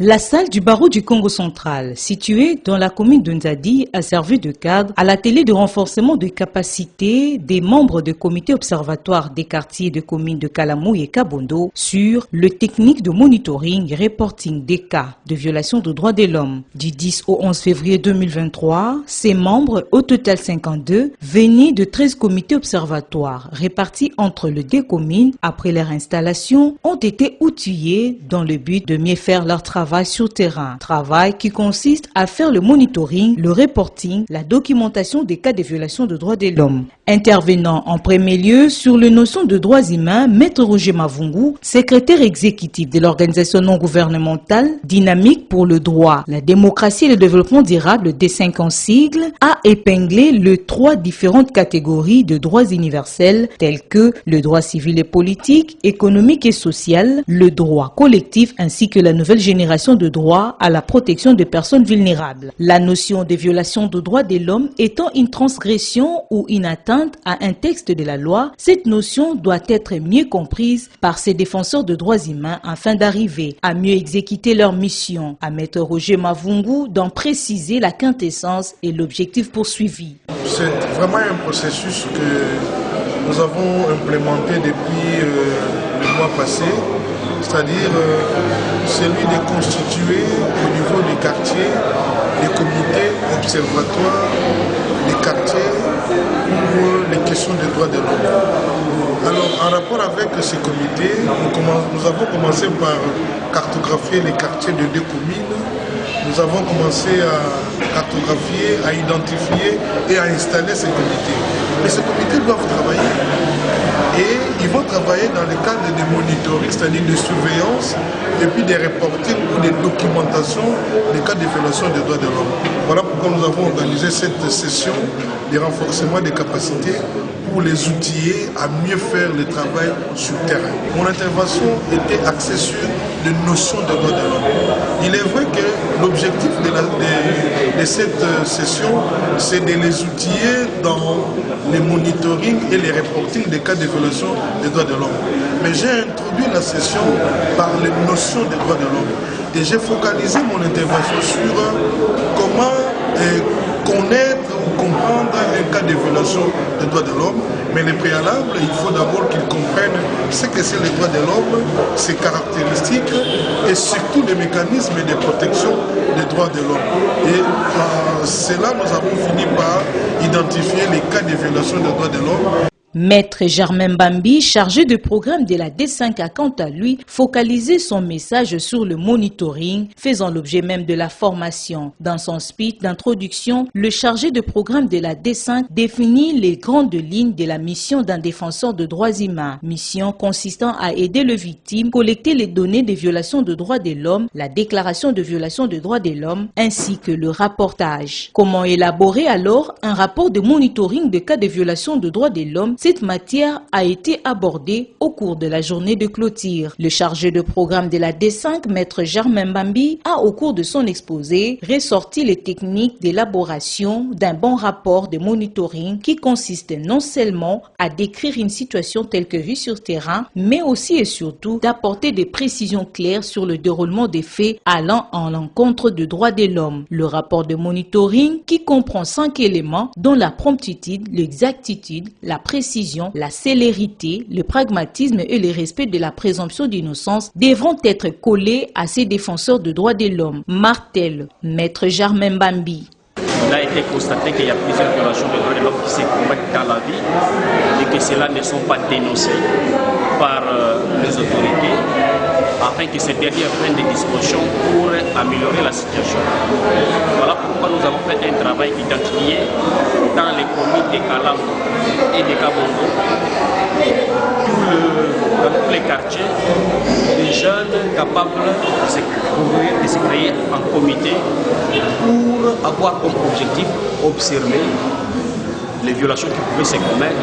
La salle du barreau du Congo central, située dans la commune de Nzadi, a servi de cadre à l'atelier de renforcement de capacité des membres du comité observatoire des quartiers de communes de Kalamou et Kabondo sur le technique de monitoring et reporting des cas de violation des droits de l'homme. Du 10 au 11 février 2023, ces membres, au total 52, venaient de 13 comités observatoires répartis entre les deux communes après leur installation, ont été outillés dans le but de mieux faire leur travail sur terrain. Travail qui consiste à faire le monitoring, le reporting, la documentation des cas de violation de droits de l'homme. Intervenant en premier lieu sur les notions de droits humains, Maître Roger Mavungu, secrétaire exécutif de l'organisation non gouvernementale Dynamique pour le droit, la démocratie et le développement durable D5 en sigle, a épinglé les 3 différentes catégories de droits universels tels que le droit civil et politique, économique et social, le droit collectif ainsi que la nouvelle génération de droits à la protection des personnes vulnérables. La notion de violation des droits de l'homme étant une transgression ou une atteinte à un texte de la loi, cette notion doit être mieux comprise par ces défenseurs de droits humains afin d'arriver à mieux exécuter leur mission. À Maître Roger Mavungu d'en préciser la quintessence et l'objectif poursuivi. C'est vraiment un processus que nous avons implémenté depuis le mois passé, c'est-à-dire celui de constituer au niveau des quartiers des comités observatoires des quartiers pour les questions des droits de l'homme. Alors, en rapport avec ces comités, nous avons commencé par cartographier les quartiers de 2 communes. Nous avons commencé à cartographier, à identifier et à installer ces comités. Mais ces comités doivent travailler. Et ils vont travailler dans le cadre de monitoring, c'est-à-dire de surveillance, et puis des reportings ou des documentations des cas de violation des droits de l'homme. Voilà pourquoi nous avons organisé cette session de renforcement des capacités pour les outiller à mieux faire le travail sur terrain. Mon intervention était axée sur les notions de droits de l'homme. Il est vrai que l'objectif de cette session, c'est de les outiller dans les monitoring et les reporting des cas de violation des droits de l'homme. Mais j'ai introduit la session par les notions des droits de l'homme. Et j'ai focalisé mon intervention sur comment connaître ou comprendre un cas de violation des droits de l'homme. Mais les préalables, il faut d'abord qu'ils comprennent ce que c'est les droits de l'homme, ses caractéristiques et surtout les mécanismes de protection des droits de l'homme. Et c'est là nous avons fini par identifier les cas de violation des droits de l'homme. Maître Germain Bambi, chargé de programme de la D5, a quant à lui focalisé son message sur le monitoring, faisant l'objet même de la formation. Dans son speech d'introduction, le chargé de programme de la D5 définit les grandes lignes de la mission d'un défenseur de droits humains. Mission consistant à aider les victimes, collecter les données des violations de droits de l'homme, la déclaration de violation des droits de l'homme, ainsi que le rapportage. Comment élaborer alors un rapport de monitoring de cas de violation de droits de l'homme? Cette matière a été abordée au cours de la journée de clôture. Le chargé de programme de la D5, Maître Germain Bambi, a au cours de son exposé ressorti les techniques d'élaboration d'un bon rapport de monitoring qui consiste non seulement à décrire une situation telle que vue sur terrain, mais aussi et surtout d'apporter des précisions claires sur le déroulement des faits allant en l'encontre des droits de l'homme. Le rapport de monitoring qui comprend 5 éléments dont la promptitude, l'exactitude, la précision, la célérité, le pragmatisme et le respect de la présomption d'innocence devront être collés à ces défenseurs de droits de l'homme. Martel, Maître Germain Bambi. Il a été constaté qu'il y a plusieurs violations de droits de l'homme qui se commettent dans la vie et que cela ne sont pas dénoncés par les autorités afin que ces derniers prennent des dispositions pour améliorer la situation. Voilà pourquoi nous avons fait un travail identifié dans les communes de Kalam et de Kabondo, dans tous les quartiers, des jeunes capables de se créer en comité pour avoir comme objectif observer les violations qui pouvaient se commettre,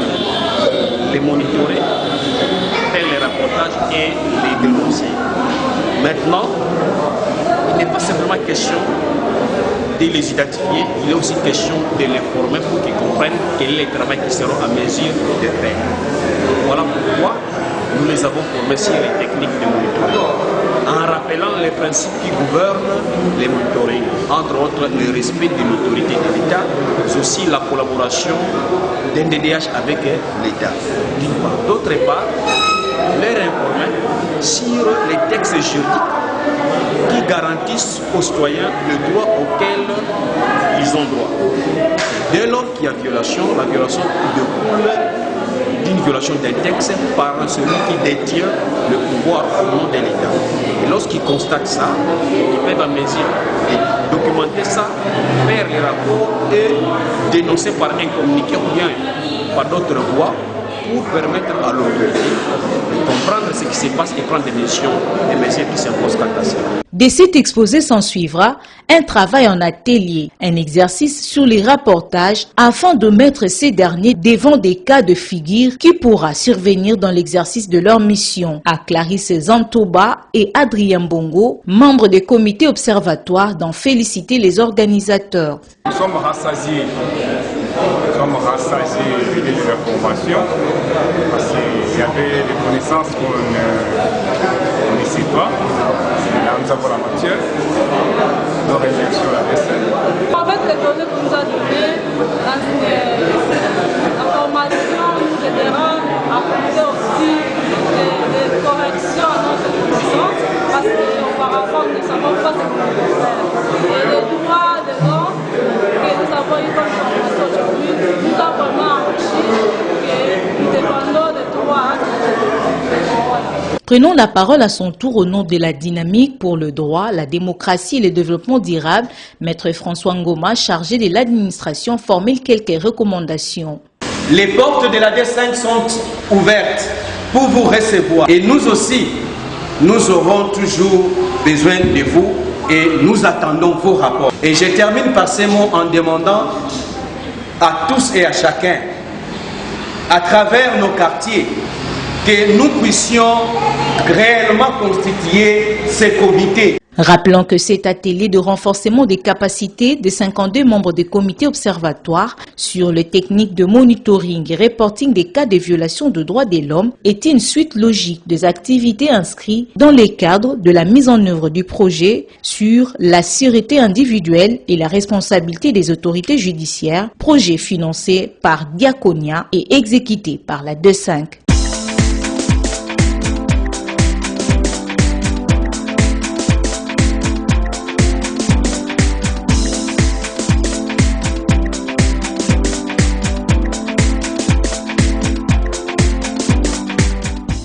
les monitorer, faire les rapportages et les dénoncer. Maintenant, il n'est pas simplement question de les identifier, il est aussi question de les former pour qu'ils comprennent quel est le travail qu'ils seront en mesure de faire. Voilà pourquoi nous les avons formés sur les techniques de monitoring. en rappelant les principes qui gouvernent les monitorings, entre autres le respect de l'autorité de l'État, mais aussi la collaboration d'un DDH avec l'État, d'une part. D'autre part, leur informer sur les textes juridiques qui garantissent aux citoyens le droit auquel ils ont droit. Dès lors qu'il y a violation, la violation découle d'une violation d'un texte par celui qui détient le pouvoir au nom de l'État. Et lorsqu'ils constatent ça, ils peuvent en mesure de documenter ça, faire les rapports et dénoncer par un communiqué ou bien par d'autres voies pour permettre à l'autorité de comprendre ce qui se passe et prendre des mesures qui s'imposent quant à ça. De cet exposé s'en suivra un travail en atelier, un exercice sur les rapportages afin de mettre ces derniers devant des cas de figure qui pourra survenir dans l'exercice de leur mission. À Clarisse Zantoba et Adrien Bongo, membres des comités observatoires, d'en féliciter les organisateurs. Nous sommes rassasiés des informations parce qu'il y avait des connaissances qu'on ne sait pas. Là, nous avons la matière, nos réflexions à dessin. En fait, les données qu'on nous a données dans la formation nous aidera à apporter aussi des corrections à notre connaissance parce qu'auparavant, nous ne savons pas ce qu'on peut faire. Et les droits de l'homme que nous avons eu comme formation aujourd'hui nous a vraiment enrichi et nous dépendons des droits. Prenons la parole à son tour au nom de la dynamique pour le droit, la démocratie et le développement durable. Maître François Ngoma, chargé de l'administration, formule quelques recommandations. Les portes de la D5 sont ouvertes pour vous recevoir. Et nous aussi, nous aurons toujours besoin de vous et nous attendons vos rapports. Et je termine par ces mots en demandant à tous et à chacun, à travers nos quartiers, que nous puissions réellement constituer ces comités. Rappelons que cet atelier de renforcement des capacités des 52 membres des comités observatoires sur les techniques de monitoring et reporting des cas de violation de droits de l'homme est une suite logique des activités inscrites dans les cadres de la mise en œuvre du projet sur la sûreté individuelle et la responsabilité des autorités judiciaires, projet financé par Diaconia et exécuté par la D5.